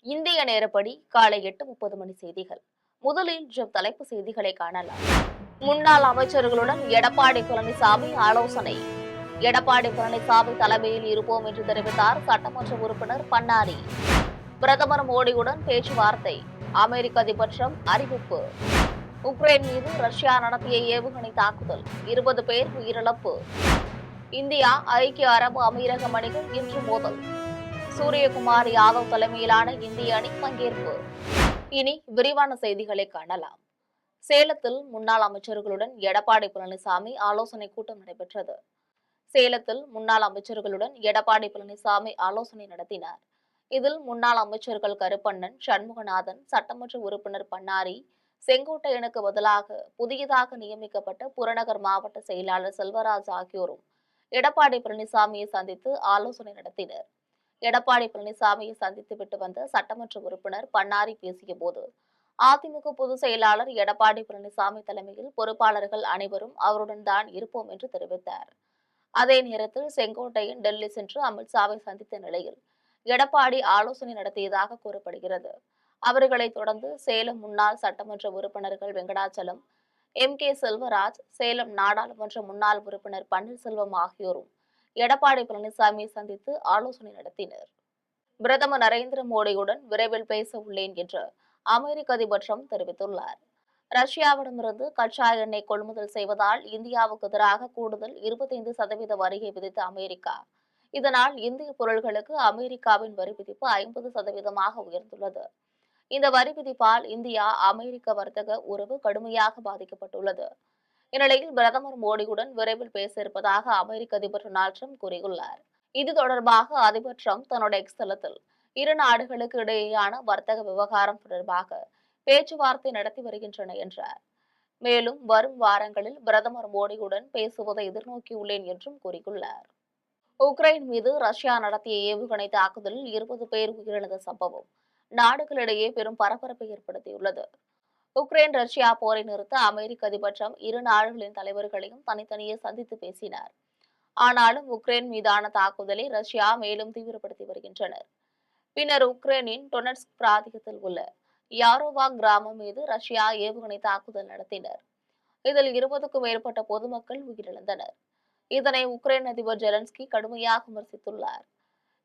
இந்திய நேரப்படி காலை 8:30 மணி செய்திகள். முதலில் தலைப்பு செய்திகளை காணலாம். முன்னாள் அமைச்சர்களுடன் எடப்பாடி பழனிசாமி ஆலோசனை. எடப்பாடி பழனிசாமி தலைமையில் இருப்போம் என்று தெரிவித்தார் சட்டமன்ற உறுப்பினர் பன்னாரி. பிரதமர் மோடியுடன் பேச்சுவார்த்தை. அமெரிக்க அதிபர் டிரம்ப் அறிவிப்பு. உக்ரைன் மீது ரஷ்யா நடத்திய ஏவுகணை தாக்குதல், 20 பேர் உயிரிழப்பு. இந்தியா ஐக்கிய அரபு அமீரகம் அணிகள் இன்று மோதல். சூரியகுமார் யாதவ் தலைமையிலான இந்திய அணி பங்கேற்பு. இனி விரிவான செய்திகளை காணலாம். சேலத்தில் முன்னாள் அமைச்சர்களுடன் எடப்பாடி பழனிசாமி ஆலோசனை கூட்டம் நடைபெற்றது. சேலத்தில் முன்னாள் அமைச்சர்களுடன் எடப்பாடி பழனிசாமி ஆலோசனை நடத்தினார். இதில் முன்னாள் அமைச்சர்கள் கருப்பண்ணன், சண்முகநாதன், சட்டமன்ற உறுப்பினர் பன்னாரி, செங்கோட்டையனுக்கு பதிலாக புதியதாக நியமிக்கப்பட்ட புறநகர் மாவட்ட செயலாளர் செல்வராஜ் ஆகியோரும் எடப்பாடி பழனிசாமியை சந்தித்து ஆலோசனை நடத்தினர். எடப்பாடி பழனிசாமியை சந்தித்துவிட்டு வந்த சட்டமன்ற உறுப்பினர் பன்னாரி பேசிய போது, அதிமுக பொதுச் செயலாளர் எடப்பாடி பழனிசாமி தலைமையில் பொறுப்பாளர்கள் அனைவரும் அவருடன் தான் இருப்போம் என்று தெரிவித்தார். அதே நேரத்தில் செங்கோட்டையன் டெல்லி சென்று அமித்ஷாவை சந்தித்த நிலையில் எடப்பாடி ஆலோசனை நடத்தியதாக கூறப்படுகிறது. அவர்களை தொடர்ந்து சேலம் முன்னாள் சட்டமன்ற உறுப்பினர்கள் வெங்கடாச்சலம், கே செல்வராஜ், சேலம் நாடாளுமன்ற முன்னாள் உறுப்பினர் பன்னீர்செல்வம் ஆகியோரும் எடப்பாடி பழனிசாமியை சந்தித்து ஆலோசனை நடத்தினர். பிரதமர் நரேந்திர மோடியுடன் விரைவில் பேச உள்ளேன் என்று அமெரிக்க அதிபர் டிரம்ப் தெரிவித்துள்ளார். ரஷ்யாவிடமிருந்து கச்சா எண்ணெய் கொள்முதல் செய்வதால் இந்தியாவுக்கு எதிராக கூடுதல் 25% வரியை விதித்த அமெரிக்கா, இதனால் இந்திய பொருட்களுக்கு அமெரிக்காவின் வரி விதிப்பு 50% உயர்ந்துள்ளது. இந்த வரி விதிப்பால் இந்தியா அமெரிக்க வர்த்தக உறவு கடுமையாக பாதிக்கப்பட்டுள்ளது. இந்நிலையில் பிரதமர் மோடியுடன் விரைவில் பேச இருப்பதாக அமெரிக்க அதிபர் டொனால்டு டிரம்ப் கூறியுள்ளார். இது தொடர்பாக அதிபர் டிரம்ப் தன்னுடைய எக்ஸ் தளத்தில் இரு நாடுகளுக்கு இடையேயான வர்த்தக விவகாரம் தொடர்பாக பேச்சுவார்த்தை நடத்தி வருகின்றன என்றார். மேலும் வரும் வாரங்களில் பிரதமர் மோடியுடன் பேசுவதை எதிர்நோக்கியுள்ளேன் என்றும் கூறியுள்ளார். உக்ரைன் மீது ரஷ்யா நடத்திய ஏவுகணை தாக்குதலில் 20 பேர் உயிரிழந்த சம்பவம் நாடுகளிடையே பெரும் பரபரப்பை ஏற்படுத்தியுள்ளது. உக்ரைன் ரஷ்யா போரை நிறுத்த அமெரிக்க அதிபர் டிரம்ப் இரு நாடுகளின் தலைவர்களையும் தனித்தனியே சந்தித்து பேசினார். ஆனாலும் உக்ரைன் மீதான தாக்குதலை ரஷ்யா மேலும் தீவிரப்படுத்தி வருகின்றனர். பின்னர் உக்ரைனின் டொனட்ஸ்க் பிராந்தியத்தில் உள்ள யாரோவா கிராமம் மீது ரஷ்யா ஏவுகணை தாக்குதல் நடத்தினர். இதில் 20க்கும் மேற்பட்ட பொதுமக்கள் உயிரிழந்தனர். இதனை உக்ரைன் அதிபர் ஜெலன்ஸ்கி கடுமையாக விமர்சித்துள்ளார்.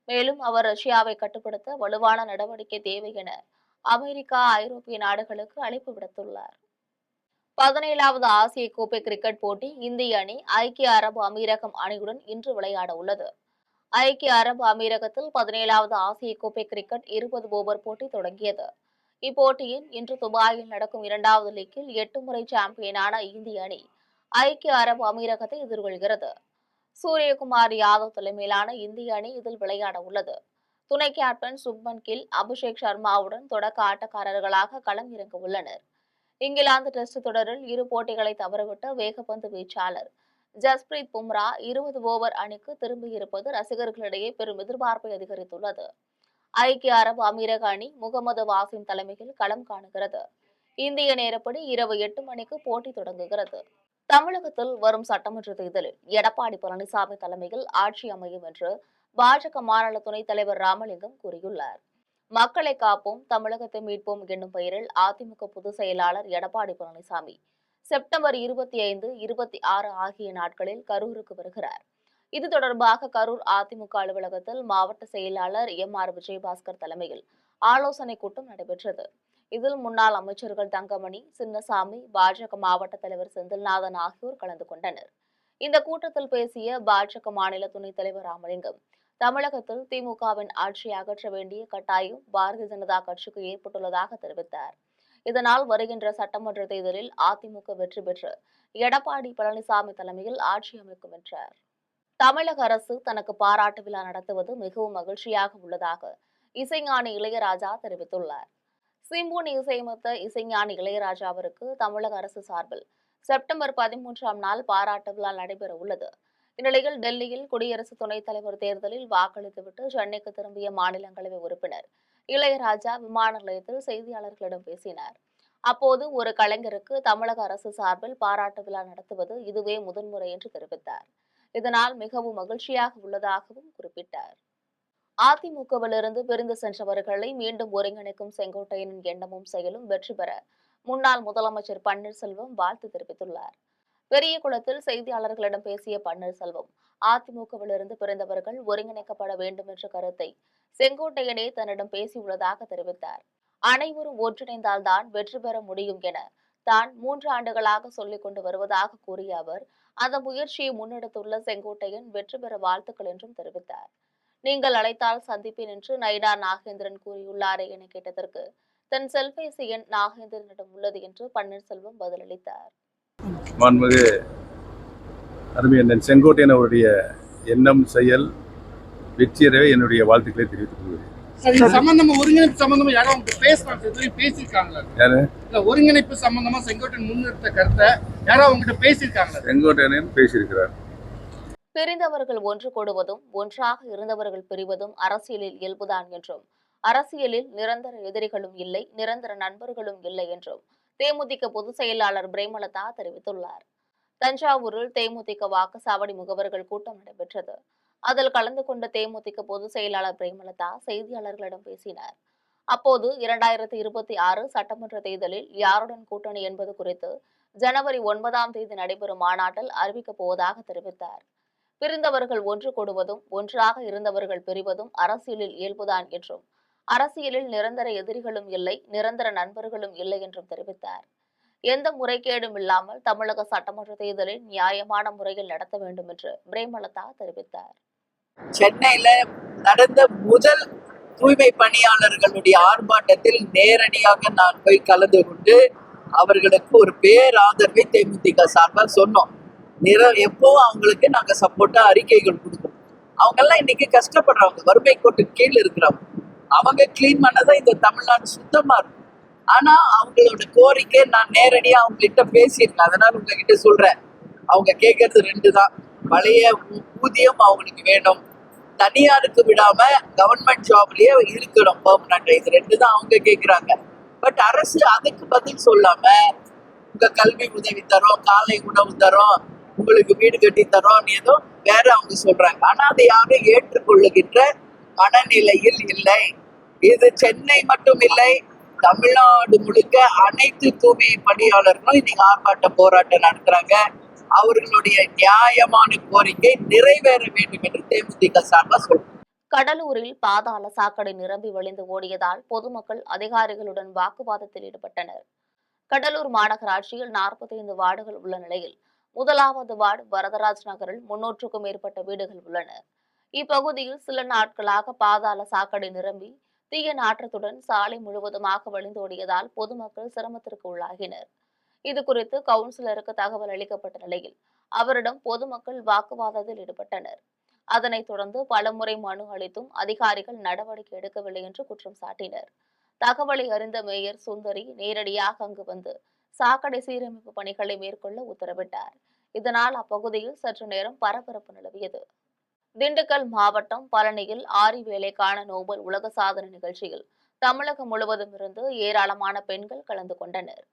மேலும் அவர் ரஷ்யாவை கட்டுப்படுத்த வலுவான நடவடிக்கை தேவை என அமெரிக்கா, ஐரோப்பிய நாடுகளுக்கு அழைப்பு விடுத்துள்ளார். 17வது ஆசிய கோப்பை கிரிக்கெட் போட்டி இந்திய அணி ஐக்கிய அரபு அமீரகம் அணியுடன் இன்று விளையாட உள்ளது. ஐக்கிய அரபு அமீரகத்தில் 17வது ஆசிய கோப்பை கிரிக்கெட் 20 ஓவர் போட்டி தொடங்கியது. இப்போட்டியில் இன்று துபாயில் நடக்கும் 2வது லீக்கில் 8 முறை சாம்பியனான இந்திய அணி ஐக்கிய அரபு அமீரகத்தை எதிர்கொள்கிறது. சூரியகுமார் யாதவ் தலைமையிலான இந்திய அணி இதில் விளையாட உள்ளது. துணை கேப்டன் சுப்மன் கில், அபிஷேக் சர்மாவுடன் தொடக்க ஆட்டக்காரர்களாக களம் இறங்க உள்ளனர். இங்கிலாந்து டெஸ்ட் தொடரில் இரு போட்டிகளை தவறவிட்ட வேகப்பந்து வீச்சாளர் ஜஸ்பிரீத் பும்ரா 20 ஓவர் அணிக்கு திரும்பியிருப்பது ரசிகர்களிடையே பெரும் எதிர்பார்ப்பை அதிகரித்துள்ளது. ஐக்கிய அரபு அமீரக அணி முகமது வாசிம் தலைமையில் களம் காணுகிறது. இந்திய நேரப்படி இரவு 8 மணிக்கு போட்டி தொடங்குகிறது. தமிழகத்தில் வரும் சட்டமன்ற தேர்தலில் எடப்பாடி பழனிசாமி தலைமையில் ஆட்சி அமையும் என்று பாஜக மாநில துணைத் தலைவர் ராமலிங்கம் கூறியுள்ளார். மக்களை காப்போம், தமிழகத்தை மீட்போம் என்னும் பெயரில் அதிமுக பொதுச் செயலாளர் எடப்பாடி பழனிசாமி செப்டம்பர் 25, 26 ஆகிய நாட்களில் கரூருக்கு வருகிறார். இது தொடர்பாக கரூர் அதிமுக அலுவலகத்தில் மாவட்ட செயலாளர் விஜயபாஸ்கர் தலைமையில் ஆலோசனைக் கூட்டம் நடைபெற்றது. இதில் முன்னாள் அமைச்சர்கள் தங்கமணி, சின்னசாமி, பாஜக மாவட்ட தலைவர் செந்தில்நாதன் ஆகியோர் கலந்து கொண்டனர். இந்த கூட்டத்தில் பேசிய பாஜக மாநில துணைத் தலைவர் ராமலிங்கம், தமிழகத்தில் திமுகவின் ஆட்சியை அகற்ற வேண்டிய கட்டாயம் பாரதிய ஜனதா கட்சிக்கு ஏற்பட்டுள்ளதாக தெரிவித்தார். இதனால் வருகின்ற சட்டமன்ற தேர்தலில் அதிமுக வெற்றி பெற்று எடப்பாடி பழனிசாமி தலைமையில் ஆட்சி அமைக்கும் என்றார். தமிழக அரசு தனக்கு பாராட்டு விழா நடத்துவது மிகவும் மகிழ்ச்சியாக உள்ளதாக இசைஞானி இளையராஜா தெரிவித்துள்ளார். சிம்பொனி இசையமைத்த இசைஞானி இளையராஜாவிற்கு தமிழக அரசு சார்பில் செப்டம்பர் 13ஆம் நாள் பாராட்டு விழா நடைபெற உள்ளது. இந்நிலையில் டெல்லியில் குடியரசு துணைத் தலைவர் தேர்தலில் வாக்களித்துவிட்டு சென்னைக்கு திரும்பிய மாநிலங்களவை உறுப்பினர் இளையராஜா விமான நிலையத்தில் செய்தியாளர்களிடம் பேசினார். அப்போது ஒரு கலைஞருக்கு தமிழக அரசு சார்பில் பாராட்டு விழா நடத்துவது இதுவே முதன்முறை என்று தெரிவித்தார். இதனால் மிகவும் மகிழ்ச்சியாக உள்ளதாகவும் குறிப்பிட்டார். அதிமுகவிலிருந்து பிரிந்து சென்றவர்களை மீண்டும் ஒருங்கிணைக்கும் செங்கோட்டையனின் எண்ணமும் செயலும் வெற்றி பெற முன்னாள் முதலமைச்சர் பன்னீர்செல்வம் வாழ்த்து தெரிவித்துள்ளார். பெரியகுளத்தில் செய்தியாளர்களிடம் பேசிய பன்னீர்செல்வம், அதிமுகவிலிருந்து பிரிந்தவர்கள் ஒருங்கிணைக்கப்பட வேண்டும் என்ற கருத்தை செங்கோட்டையனே தன்னிடம் பேசியுள்ளதாக தெரிவித்தார். அனைவரும் ஒன்றிணைந்தால்தான் வெற்றி பெற முடியும் என தான் 3 ஆண்டுகளாக சொல்லிக் கொண்டு வருவதாக கூறிய அவர், அந்த முயற்சியை முன்னெடுத்துள்ள செங்கோட்டையன் வெற்றி பெற வாழ்த்துக்கள் என்றும் தெரிவித்தார். நீங்கள் அழைத்தால் சந்திப்பேன் என்று நயினார் நாகேந்திரன் கூறியுள்ளாரே என கேட்டதற்கு, தன் செல்பேசி எண் நாகேந்திரனிடம் உள்ளது என்று பன்னீர்செல்வம் பதிலளித்தார். மாண்புமிகு அருமையண்ணன் செங்கோட்டையன் அவருடைய எண்ணம் செயல் வெற்றியறவே என்னுடைய வாழ்த்துக்களை தெரிவித்துக் கொள்கிறேன். ஒருங்கிணைப்பு சம்பந்தமா யாரும் பேசியிருக்காங்களா? ஒருங்கிணைப்பு சம்பந்தமா செங்கோட்டையன் முன்னிறுத்த கருத்தை யாரும் உங்ககிட்ட பேசியிருக்காங்களா? செங்கோட்டையன் பேசியிருக்கிறார். பிரிந்தவர்கள் ஒன்று கூடுவதும் ஒன்றாக இருந்தவர்கள் பிரிவதும் அரசியலில் இயல்புதான் என்றும், அரசியலில் நிரந்தர எதிரிகளும் இல்லை, நிரந்தர நண்பர்களும் இல்லை என்றும் தேமுதிக பொதுச் செயலாளர் பிரேமலதா தெரிவித்துள்ளார். தஞ்சாவூரில் தேமுதிக வாக்குச்சாவடி முகவர்கள் கூட்டம் நடைபெற்றது. அதில் கலந்து கொண்ட தேமுதிக பொதுச் செயலாளர் பிரேமலதா செய்தியாளர்களிடம் பேசினார். அப்போது 2026 சட்டமன்ற தேர்தலில் யாருடன் கூட்டணி என்பது குறித்து ஜனவரி 9ஆம் தேதி நடைபெறும் மாநாட்டில் அறிவிக்கப் போவதாக தெரிவித்தார். பிரிந்தவர்கள் ஒன்று கூடுவதும் ஒன்றாக இருந்தவர்கள் பிரிவதும் அரசியலில் இயல்புதான் என்றும், அரசியலில் நிரந்தர எதிரிகளும் இல்லை, நிரந்தர நண்பர்களும் இல்லை என்றும் தெரிவித்தார். எந்த முறைகேடும் இல்லாமல் தமிழக சட்டமன்ற தேர்தலை நியாயமான முறையில் நடத்த வேண்டும் என்று பிரேமலதா தெரிவித்தார். சென்னையில நடந்த முதல் தூய்மை பணியாளர்களுடைய ஆர்ப்பாட்டத்தில் நேரடியாக நான் போய் கலந்து கொண்டு அவர்களுக்கு ஒரு பேராதரவை தேமுதிக சார்பாக சொன்னோம். எப்பவும் அவங்களுக்கு நாங்க சப்போர்ட்டா அறிக்கைகள் கொடுக்கணும். அவங்க எல்லாம் இன்னைக்கு கஷ்டப்படுறவங்க, வறுமை கோட்டு கீழ் இருக்கிறவங்க. அவங்க கிளீன் பண்ணதான் இந்த தமிழ்நாடு சுத்தமா இருக்கும். ஆனா அவங்களோட கோரிக்கை நான் நேரடியா அவங்க கிட்ட பேசியிருக்கேன். அதனால உங்ககிட்ட சொல்றேன், அவங்க கேட்கறது 2 தான். பழைய ஊதியம் அவங்களுக்கு வேணும், தனியாருக்கு விடாம கவர்மெண்ட் ஜாப்லயே இருக்கணும் பெர்மனன்ட். இது 2 தான் அவங்க கேட்கிறாங்க. பட் அரசு அதுக்கு பதில் சொல்லாம உங்க கல்வி உதவி தரோம், காலை உணவு தரோம், உங்களுக்கு வீடு கட்டி தரோம் ஏதோ வேற அவங்க சொல்றாங்க. ஆனா அதை யாரும் ஏற்றுக்கொள்ளுகின்ற மனநிலையில் இல்லை. இது சென்னை மட்டும் இல்லை, தமிழ்நாடு முழுக்க அனைத்து தூய்மை பணியாளர்களும் இன்னைக்கு ஆர்ப்பாட்ட போராட்டம் நடத்துறாங்க. அவர்களுடைய நியாயமான கோரிக்கை நிறைவேற வேண்டும் என்று தேமுதிக சார்பாக சொல்றோம். கடலூரில் பாதாள சாக்கடை நிரம்பி வழிந்து ஓடியதால் பொதுமக்கள் அதிகாரிகளுடன் வாக்குவாதத்தில் ஈடுபட்டனர். கடலூர் மாநகராட்சியில் 45 வார்டுகள் உள்ள நிலையில் முதலாவது வார்டு வரதராஜ் நகரில் 300க்கும் மேற்பட்ட வீடுகள் உள்ளன. இப்பகுதியில் சில நாட்களாக பாதாள சாக்கடை நிரம்பி தீய நாற்றத்துடன் சாலை முழுவதுமாக வழிந்தோடியதால் பொதுமக்கள் சிரமத்திற்கு உள்ளாகினர். இதுகுறித்து கவுன்சிலருக்கு தகவல் அளிக்கப்பட்ட நிலையில் அவரிடம் பொதுமக்கள் வாக்குவாதத்தில் ஈடுபட்டனர். அதனைத் தொடர்ந்து பலமுறை மனு அளித்தும் அதிகாரிகள் நடவடிக்கை எடுக்கவில்லை என்று குற்றம் சாட்டினர். தகவலை அறிந்த மேயர் சுந்தரி நேரடியாக அங்கு வந்து சாக்கடை சீரமைப்பு பணிகளை மேற்கொள்ள உத்தரவிட்டார். இதனால் அப்பகுதியில் சற்று நேரம் பரபரப்பு நிலவியது. திண்டுக்கல் மாவட்டம் பழனியில் ஆரி வேலைக்கான நோபல் உலக சாதனை நிகழ்ச்சியில் தமிழகம் முழுவதும் இருந்து ஏராளமான பெண்கள் கலந்து கொண்டனர்.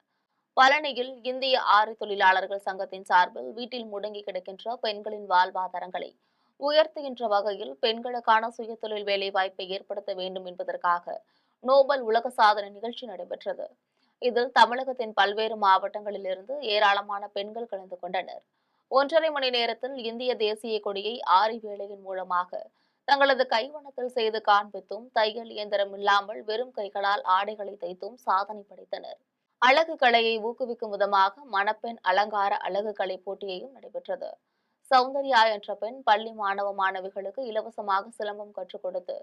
பழனியில் இந்திய ஆரி தொழிலாளர்கள் சங்கத்தின் சார்பில் வீட்டில் முடங்கி கிடக்கின்ற பெண்களின் வாழ்வாதாரங்களை உயர்த்துகின்ற வகையில் பெண்களுக்கான சுயதொழில் வேலைவாய்ப்பை ஏற்படுத்த வேண்டும் என்பதற்காக நோபல் உலக சாதனை நிகழ்ச்சி நடைபெற்றது. இதில் தமிழகத்தின் பல்வேறு மாவட்டங்களில் இருந்து ஏராளமான பெண்கள் கலந்து கொண்டனர். 1.5 மணி நேரத்தில் இந்திய தேசிய கொடியை ஆரி வேலையின் மூலமாக தங்களது கைவண்ணத்தில் செய்து காண்பித்தும், தையல் இயந்திரம் இல்லாமல் வெறும் கைகளால் ஆடைகளை தைத்தும் சாதனை படைத்தனர். அழகு கலையை ஊக்குவிக்கும் விதமாக மணப்பெண் அலங்கார அழகு கலை போட்டியையும் நடைபெற்றது. சௌந்தர்யா என்ற பெண் பள்ளி மாணவ மாணவிகளுக்கு இலவசமாக சிலம்பம் கற்றுக் கொடுத்து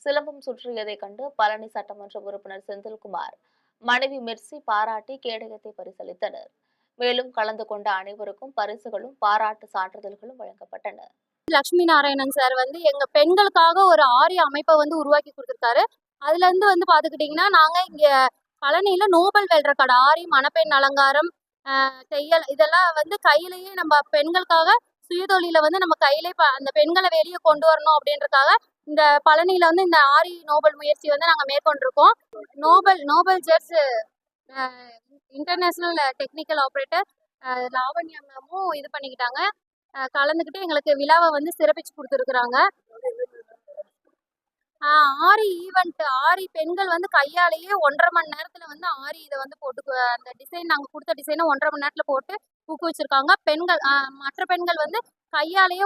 சிலம்பம் சுற்றியதை கண்டு பழனி சட்டமன்ற உறுப்பினர் செந்தில்குமார் மனைவி மெர்சி பாராட்டி கேடயத்தை பரிசளித்தனர். மேலும் கலந்து கொண்ட அனைவருக்கும் பரிசுகளும் பாராட்டு சான்றிதழ்களும் வழங்கப்பட்டன. லட்சுமி நாராயணன் சார் எங்க பெண்களுக்காக ஒரு ஆரிய அமைப்பை உருவாக்கி கொடுத்திருக்காரு. அதுல இருந்து பாத்துக்கிட்டீங்கன்னா, நாங்க இங்க பழனியில நோபல் வெல்ற கடை ஆரி, மணப்பெண் அலங்காரம், தையல் இதெல்லாம் கையிலேயே நம்ம பெண்களுக்காக சுயதொழில நம்ம கையிலே அந்த பெண்களை வெளியே கொண்டு வரணும் அப்படின்றதுக்காக இந்த பழனியில இந்த ஆரி நோபல் முயற்சி நாங்க மேற்கொண்டிருக்கோம். Noble judge international technical operator Lavanya மேமும் இது பண்ணிக்கிட்டாங்க. கலந்துக்கிட்டு எங்களுக்கு விழாவை சிறப்பிச்சு கொடுத்துருக்குறாங்க. ஆரி ஈவெண்ட் ஆரி பெண்கள் வந்து கையாலேயே 1.5 மணி நேரத்துல வந்து ஆரி இதை வந்து போட்டு அந்த டிசைன் நாங்க கொடுத்த டிசைனை 1.5 மணி நேரத்துல போட்டு ஊக்குவிச்சிருக்காங்க. பெண்கள் மற்ற பெண்கள் வந்து கையாலேயே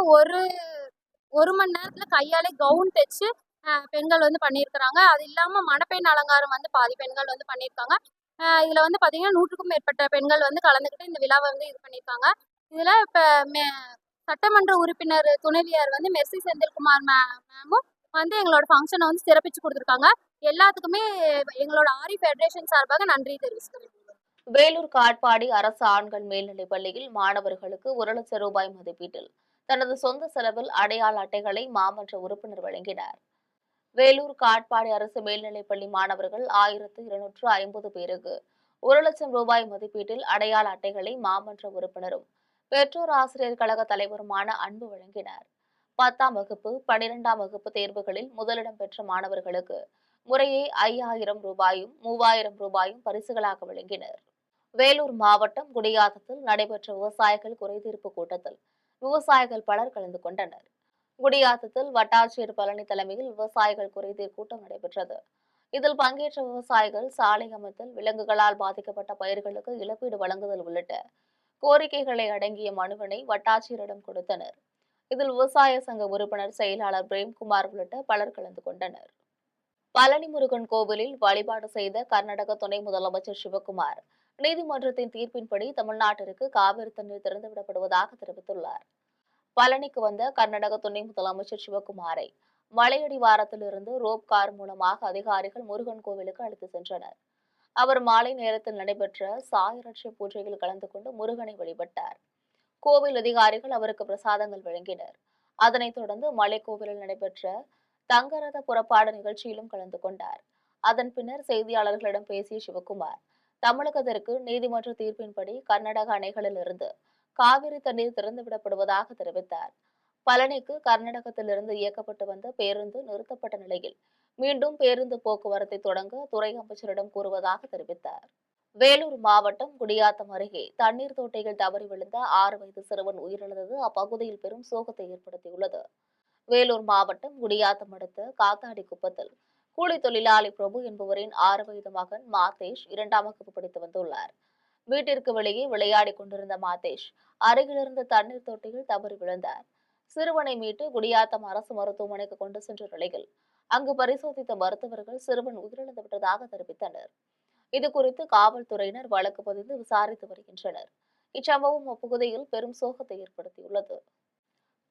ஒரு மணி நேரத்துல கையாலே கவுன் தைச்சு பெண்கள் வந்து பண்ணியிருக்கிறாங்க. அது இல்லாம மணப்பெண் அலங்காரம் வந்து பாதி பெண்கள் வந்து பண்ணியிருக்காங்க. இதுல வந்து பாத்தீங்கன்னா 100க்கும் மேற்பட்ட பெண்கள் வந்து கலந்துக்கிட்டு இந்த விழாவை வந்து இது பண்ணியிருக்காங்க. இதுல இப்ப சட்டமன்ற உறுப்பினர் துணைவியார் வந்து மெர்சி செந்தில்குமார் மேமும் வந்து எங்களோட ஃபங்க்ஷனை வந்து சிறப்பிச்சு கொடுத்துருக்காங்க. எல்லாத்துக்குமே எங்களோட ஆரி ஃபெடரேஷன் சார்பாக நன்றி தெரிவிச்சுக்கிறேன். வேலூர் காட்பாடி அரசு ஆண்கள் மேல்நிலைப் பள்ளியில் மாணவர்களுக்கு 1,00,000 ரூபாய் மதிப்பீட்டில் தனது சொந்த செலவில் அடையாள அட்டைகளை மாமன்ற உறுப்பினர் வழங்கினார். வேலூர் காட்பாடி அரசு மேல்நிலைப் பள்ளி மாணவர்கள் 1250 பேருக்கு 1,00,000 ரூபாய் மதிப்பீட்டில் அடையாள அட்டைகளை மாமன்ற உறுப்பினரும் பெற்றோர் ஆசிரியர் கழக தலைவருமான அன்பு வழங்கினார். 10ஆம் வகுப்பு 12ஆம் வகுப்பு தேர்வுகளில் முதலிடம் பெற்ற மாணவர்களுக்கு முறையே 5,000 ரூபாயும் 3,000 ரூபாயும் பரிசுகளாக வழங்கினர். வேலூர் மாவட்டம் குடியாத்தத்தில் நடைபெற்ற விவசாயிகள் குறைதீர்ப்பு கூட்டத்தில் விவசாயிகள் பலர் கலந்து கொண்டனர். குடியாத்தத்தில் வட்டாட்சியர் பழனி தலைமையில் விவசாயிகள் குறைதீர் கூட்டம் நடைபெற்றது. இதில் பங்கேற்ற விவசாயிகள் சாலை அமைத்தல், விலங்குகளால் பாதிக்கப்பட்ட பயிர்களுக்கு இழப்பீடு வழங்குதல் உள்ளிட்ட கோரிக்கைகளை அடங்கிய மனுவினை வட்டாட்சியரிடம் கொடுத்தனர். இதில் விவசாய சங்க உறுப்பினர் செயலாளர் பிரேம்குமார் உள்ளிட்ட பலர் கலந்து கொண்டனர். பழனி முருகன் கோவிலில் வழிபாடு செய்த கர்நாடக துணை முதலமைச்சர் சிவக்குமார் நீதிமன்றத்தின் தீர்ப்பின்படி தமிழ்நாட்டிற்கு காவிரி தண்ணீர் திறந்துவிடப்படுவதாக தெரிவித்துள்ளார். பழனிக்கு வந்த கர்நாடக துணை முதலமைச்சர் சிவக்குமாரை மலையடிவாரத்திலிருந்து ரோப் கார் மூலமாக அதிகாரிகள் முருகன் கோவிலுக்கு அழைத்து சென்றனர். அவர் மாலை நேரத்தில் நடைபெற்ற சாயரட்சை பூஜையில் கலந்து கொண்டு முருகனை வழிபட்டார். கோவில் அதிகாரிகள் அவருக்கு பிரசாதங்கள் வழங்கினர். அதனைத் தொடர்ந்து மலைக்கோவிலில் நடைபெற்ற தங்கரத புறப்பாடு நிகழ்ச்சியிலும் கலந்து கொண்டார். அதன் பின்னர் செய்தியாளர்களிடம் பேசிய சிவக்குமார், தமிழகத்திற்கு நீதிமன்ற தீர்ப்பின்படி கர்நாடக அணைகளிலிருந்து காவிரி தண்ணீர் திறந்துவிடப்படுவதாக தெரிவித்தார். பழனிக்கு கர்நாடகத்திலிருந்து இயக்கப்பட்டு வந்த பேருந்து நிறுத்தப்பட்ட நிலையில் மீண்டும் பேருந்து போக்குவரத்தை தொடங்க துறை அமைச்சரிடம் கூறுவதாக தெரிவித்தார். வேலூர் மாவட்டம் குடியாத்தம் அருகே தண்ணீர் தொட்டியில் தவறி விழுந்த 6 வயது சிறுவன் உயிரிழந்தது அப்பகுதியில் பெரும் சோகத்தை ஏற்படுத்தியுள்ளது. வேலூர் மாவட்டம் குடியாத்தம் அடுத்த காத்தாடி குப்பத்தில் கூலி தொழிலாளி பிரபு என்பவரின் 6 வயது மகன் மாதேஷ் 2ஆம் வகுப்பு படித்து வந்துள்ளார். வீட்டிற்கு வெளியே விளையாடிக் கொண்டிருந்த மாதேஷ் அருகிலிருந்த தண்ணீர் தொட்டியில் தவறி விழுந்தார். சிறுவனை மீட்டு குடியாத்தம் அரசு மருத்துவமனைக்கு கொண்டு சென்ற நிலையில் அங்கு பரிசோதித்த மருத்துவர்கள் சிறுவன் உயிரிழந்து விட்டதாக தெரிவித்தனர். இதுகுறித்து காவல்துறையினர் வழக்கு பதிந்து விசாரித்து வருகின்றனர். இச்சம்பவம் அப்பகுதியில் பெரும் சோகத்தை ஏற்படுத்தியுள்ளது.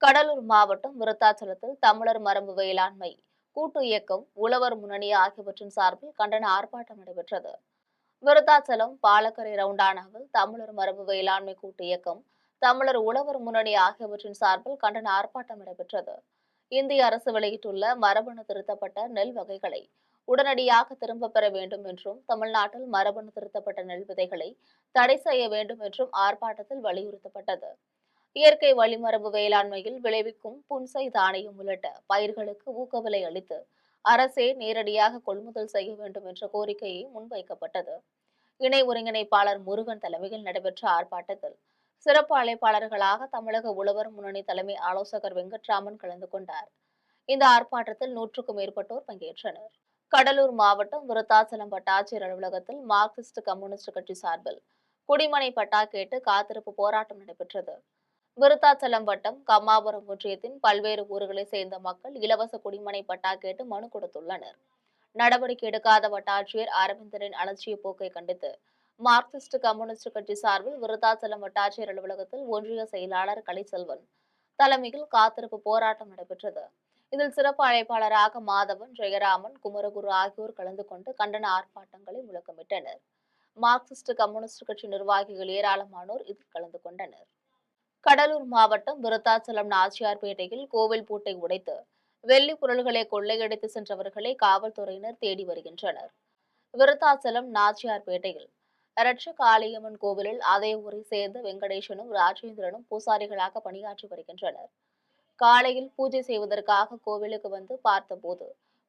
கடலூர் மாவட்டம் விருத்தாச்சலத்தில் தமிழர் மரபு வேளாண்மை கூட்டு இயக்கம், உழவர் முன்னணி ஆகியவற்றின் சார்பில் கண்டன ஆர்ப்பாட்டம் நடைபெற்றது. விருத்தாச்சலம் பாலக்கரை ரவுண்டானாவில் தமிழர் மரபு வேளாண்மை கூட்டு இயக்கம், தமிழர் உழவர் முன்னணி ஆகியவற்றின் சார்பில் கண்டன ஆர்ப்பாட்டம் நடைபெற்றது. இந்திய அரசு வெளியிட்டுள்ள மரபணு திருத்தப்பட்ட நெல் வகைகளை உடனடியாக திரும்பப் பெற வேண்டும் என்றும், தமிழ்நாட்டில் மரபணு திருத்தப்பட்ட நெல் விதைகளை தடை செய்ய வேண்டும் என்றும் ஆர்ப்பாட்டத்தில் வலியுறுத்தப்பட்டது. இயற்கை வழிமரபு வேளாண்மையில் விளைவிக்கும் புன்சை தானியம் உள்ளிட்ட பயிர்களுக்கு ஊக்க விலை அளித்து அரசே நேரடியாக கொள்முதல் செய்ய வேண்டும் என்ற கோரிக்கையை முன்வைக்கப்பட்டது. இணை ஒருங்கிணைப்பாளர் முருகன் தலைமையில் நடைபெற்ற ஆர்ப்பாட்டத்தில் சிறப்பு அழைப்பாளர்களாக தமிழக உழவர் முன்னணி தலைமை ஆலோசகர் வெங்கட்ராமன் கலந்து கொண்டார். இந்த ஆர்ப்பாட்டத்தில் 100க்கும் மேற்பட்டோர் பங்கேற்றனர். கடலூர் மாவட்டம் விருத்தாச்சலம் வட்டாட்சியர் அலுவலகத்தில் மார்க்சிஸ்ட் கம்யூனிஸ்ட் கட்சி சார்பில் குடிமனை பட்டா கேட்டு காத்திருப்பு போராட்டம் நடைபெற்றது. விருத்தாச்சலம் வட்டம் கம்மாபுரம் ஒன்றியத்தின் பல்வேறு ஊர்களைச் சேர்ந்த மக்கள் இலவச குடிமனை பட்டா கேட்டு மனு கொடுத்துள்ளனர். நடவடிக்கை எடுக்காத வட்டாட்சியர் அரவிந்தனின் அலட்சிய போக்கை கண்டித்து மார்க்சிஸ்ட் கம்யூனிஸ்ட் கட்சி சார்பில் விருத்தாச்சலம் வட்டாட்சியர் அலுவலகத்தில் ஒன்றிய செயலாளர் கலைச்செல்வன் தலைமையில் காத்திருப்பு போராட்டம் நடைபெற்றது. இதில் சிறப்பு அழைப்பாளராக மாதவன், ஜெயராமன், குமரகுரு ஆகியோர் கலந்து கொண்டு கண்டன ஆர்ப்பாட்டங்களை முழக்கமிட்டனர். மார்க்சிஸ்ட் கம்யூனிஸ்ட் கட்சி நிர்வாகிகள் ஏராளமானோர் இதில் கலந்து கொண்டனர். கடலூர் மாவட்டம் விருத்தாச்சலம் நாச்சியார்பேட்டையில் கோவில் பூட்டை உடைத்து வெள்ளி பொருள்களை கொள்ளையடித்து சென்றவர்களை காவல்துறையினர் தேடி வருகின்றனர். விருத்தாச்சலம் நாச்சியார்பேட்டையில் இரட்ச காளியம்மன் கோவிலில் அதே ஊரை சேர்ந்த வெங்கடேசனும் ராஜேந்திரனும் பூசாரிகளாக பணியாற்றி வருகின்றனர். காலையில் பூஜை செய்வதற்காக கோவிலுக்கு வந்து பார்த்தபோது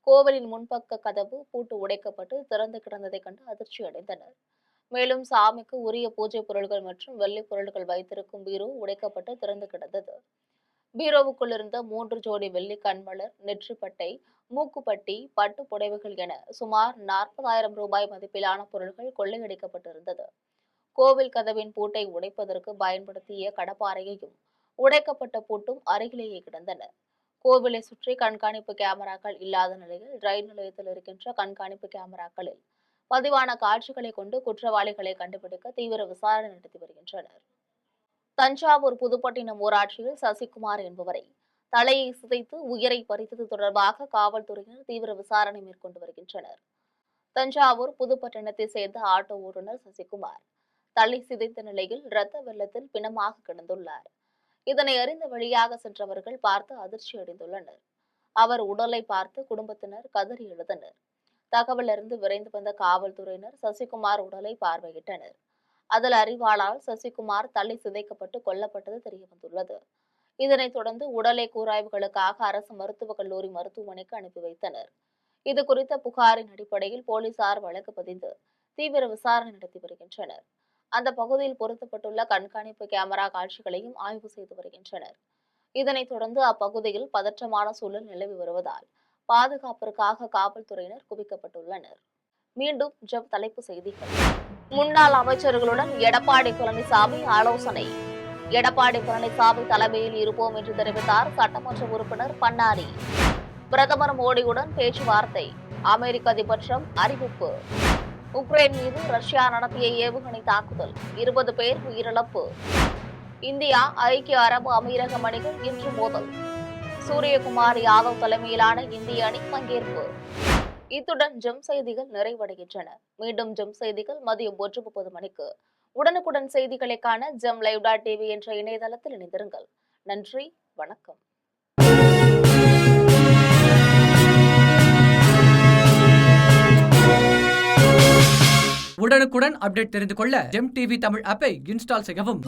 கோவிலின் முன்பக்க கதவு பூட்டு உடைக்கப்பட்டு திறந்து கிடந்ததை கண்டு அதிர்ச்சி அடைந்தனர். மேலும் சாமிக்கு உரிய பூஜை பொருட்கள் மற்றும் வெள்ளி பொருட்கள் வைத்திருக்கும் பீரோ உடைக்கப்பட்டு திறந்து கிடந்தது. பீரோவுக்குள் இருந்த 3 ஜோடி வெள்ளி கண்மலர், நெற்றிப்பட்டை, மூக்குப்பட்டி, பட்டு புடவைகள் என சுமார் 40,000 ரூபாய் மதிப்பிலான பொருட்கள் கொள்ளையடிக்கப்பட்டிருந்தது. கோவில் கதவின் பூட்டை உடைப்பதற்கு பயன்படுத்திய கடப்பாறையையும் உடைக்கப்பட்ட பூட்டும் அருகிலேயே கிடந்தன. கோவிலை சுற்றி கண்காணிப்பு கேமராக்கள் இல்லாத நிலையில் ரயில் நிலையத்தில் இருக்கின்ற கண்காணிப்பு கேமராக்களில் பதிவான காட்சிகளை கொண்டு குற்றவாளிகளை கண்டுபிடிக்க தீவிர விசாரணை நடத்தி வருகின்றனர். தஞ்சாவூர் புதுப்பட்டினம் ஊராட்சியில் சசிகுமார் என்பவரை தலையை சிதைத்து உயிரை பறித்தது தொடர்பாக காவல்துறையினர் தீவிர விசாரணை மேற்கொண்டு வருகின்றனர். தஞ்சாவூர் புதுப்பட்டினத்தை சேர்ந்த ஆட்டோ ஓட்டுநர் சசிகுமார் தலை சிதைத்த நிலையில் இரத்த வெள்ளத்தில் பிணமாக கிடந்துள்ளார். இதனை அறிந்த வழியாக சென்றவர்கள் பார்த்து அதிர்ச்சி அடைந்துள்ளனர். அவர் உடலை பார்த்து குடும்பத்தினர் கதறி எழுந்தனர். தகவல் அறிந்து விரைந்து வந்த காவல்துறையினர் சசிகுமார் உடலை பார்வையிட்டனர். அதில் அறிவாளால் சசிகுமார் தலை சிதைக்கப்பட்டு கொல்லப்பட்டது தெரியவந்துள்ளது. இதனைத் தொடர்ந்து உடலை கூராய்வுகளுக்காக அரசு மருத்துவக் கல்லூரி மருத்துவமனைக்கு அனுப்பி வைத்தனர். இது குறித்த புகாரின் அடிப்படையில் போலீசார் வழக்கு பதிந்து தீவிர விசாரணை நடத்தி வருகின்றனர். அந்த பகுதியில் பொருத்தப்பட்டுள்ள கண்காணிப்பு கேமரா காட்சிகளையும் ஆய்வு செய்து வருகின்றனர். இதனைத் தொடர்ந்து அப்பகுதியில் பதற்றமான சூழல் நிலவி வருவதால் பாதுகாப்பிற்காக காவல்துறையினர் குவிக்கப்பட்டுள்ளனர். மீண்டும் தலைப்புச் செய்திகள். முன்னாள் அமைச்சர்களுடன் எடப்பாடி பழனிசாமி ஆலோசனை. எடப்பாடி பழனிசாமி தலைமையில் இருப்போம் என்று தெரிவித்தார் சட்டமன்ற உறுப்பினர் பன்னாரி. பிரதமர் மோடியுடன் பேச்சுவார்த்தை. அமெரிக்க அதிபர் ட்ரம்ப் அறிவிப்பு. உக்ரைன் மீது ரஷ்யா நடத்திய ஏவுகணை தாக்குதல், 20 பேர் உயிரிழப்பு. இந்தியா ஐக்கிய அரபு அமீரகம் அணிகள் இன்று மோதல். சூரியகுமார் யாதவ் தலைமையிலான இந்திய அணி பங்கேற்பு. இத்துடன் செய்திகள் நிறைவடைகின்றன. மீண்டும் செய்திகள் மதியம் 1:30 மணிக்கு. உடனுக்குடன் செய்திகளை காண live.tv என்ற இணையதளத்தில் இணைந்திருங்கள். நன்றி, வணக்கம். உடனுக்குடன் அப்டேட் தெரிந்து கொள்ள ஜெம் டிவி தமிழ் ஆப்பை இன்ஸ்டால் செய்யவும்.